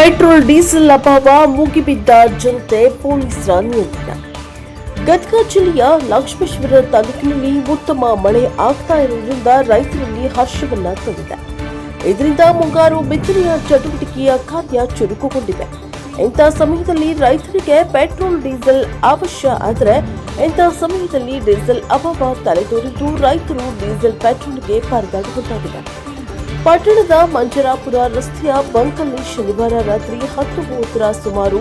Petrol diesel ಅಭಾವ ಮುಗಿಬಿದ್ದ ಜನತೆ ಪೊಲೀಸರ ನಿಯಂತ್ರಣ. ಗದಗ ಜಿಲ್ಲೆಯ ಲಕ್ಷ್ಮೇಶ್ವರ ತಾಲೂಕಿನಲ್ಲಿ ಉತ್ತಮ ಮಳೆ ಆಗ್ತಾ ಇರುವುದರಿಂದ ರೈತರಲ್ಲಿ ಹರ್ಷವನ್ನ ತಂದಿದೆ. ಇದರಿಂದ ಮುಂಗಾರು ಬಿತ್ತನೆಯ ಚಟುವಟಿಕೆಯ ಕಾರ್ಯ ಚುರುಕುಗೊಂಡಿದೆ. ಇಂಥ ಸಮಯದಲ್ಲಿ ರೈತರಿಗೆ ಪೆಟ್ರೋಲ್ ಡೀಸೆಲ್ ಅವಶ್ಯ ಆದರೆ ಇಂಥ ಸಮಯದಲ್ಲಿ ಡೀಸೆಲ್ ಅಭಾವ ತಲೆದೋರಿದ್ದು ರೈತರು ಡೀಸೆಲ್ ಪೆಟ್ರೋಲ್ಗೆ ಪರದಾಡುವಂತಾಗಿದೆ. ಪಟ್ಟಣದ ಮಂಜರಾಪುರ ರಸ್ತೆಯ ಬಂಕಲ್ಲಿ ಶನಿವಾರ ರಾತ್ರಿ 10:30 ಸುಮಾರು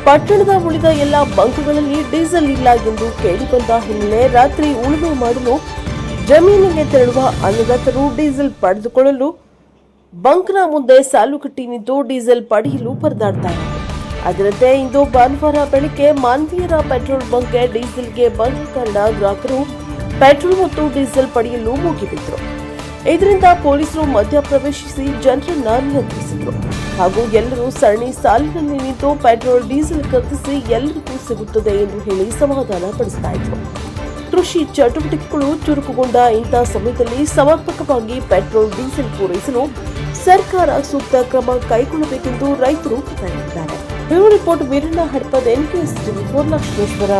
ಪಟ್ಟಣದ ಉಳಿದ ಎಲ್ಲ ಬಂಕ್ಗಳಲ್ಲಿ ಡೀಸೆಲ್ ಇಲ್ಲ ಎಂದು ಕೇಳಿಬಂದ ಹಿನ್ನೆಲೆ ರಾತ್ರಿ ಉಳುಮೆ ಮಾಡಲು ಜಮೀನಿಗೆ ತೆರಳುವ ಅನ್ನದಾತರು ಡೀಸೆಲ್ ಪಡೆದುಕೊಳ್ಳಲು ಬಂಕ್ನ ಮುಂದೆ ಸಾಲುಗಟ್ಟಿ ನಿಂತು ಡೀಸೆಲ್ ಪಡೆಯಲು ಪರದಾಡ್ತಾರೆ. ಅದರಂತೆ ಇಂದು ಭಾನುವಾರ ಬೆಳಗ್ಗೆ ಮಾನ್ವೀಯರ ಪೆಟ್ರೋಲ್ ಬಂಕ್ಗೆ ಡೀಸೆಲ್ಗೆ ಬಂದ ಕಾರಣ ಗ್ರಾಹಕರು ಪೆಟ್ರೋಲ್ ಮತ್ತು ಡೀಸೆಲ್ ಪಡೆಯಲು ಮುಗಿಬಿದ್ದರು. ಇದರಿಂದ ಪೊಲೀಸರು ಮಧ್ಯಪ್ರವೇಶಿಸಿ ಜನರನ್ನ ನಿಯಂತ್ರಿಸಿದರು ಹಾಗೂ ಎಲ್ಲರೂ ಸರಣಿ ಸಾಲಿನಲ್ಲಿ ನಿಂತು ಪೆಟ್ರೋಲ್ ಡೀಸೆಲ್ ಖರೀದಿಸಿ ಎಲ್ಲರಿಗೂ ಸಿಗುತ್ತದೆ ಎಂದು ಹೇಳಿ ಸಮಾಧಾನ ಪಡಿಸ್ತಾ ಇದ್ರು. ಕೃಷಿ ಚಟುವಟಿಕೆಗಳು ಚುರುಕುಗೊಂಡ ಇಂತಹ ಸಮಯದಲ್ಲಿ ಸಮರ್ಪಕವಾಗಿ ಪೆಟ್ರೋಲ್ ಡೀಸೆಲ್ ಪೂರೈಸಲು ಸರ್ಕಾರ ಸೂಕ್ತ ಕ್ರಮ ಕೈಗೊಳ್ಳಬೇಕೆಂದು ರೈತರು ಒತ್ತಾಯಿಸಿದ್ದಾರೆ. Bureau report Veeranna Hadapad, NKS TV4 Lakshmeshwar.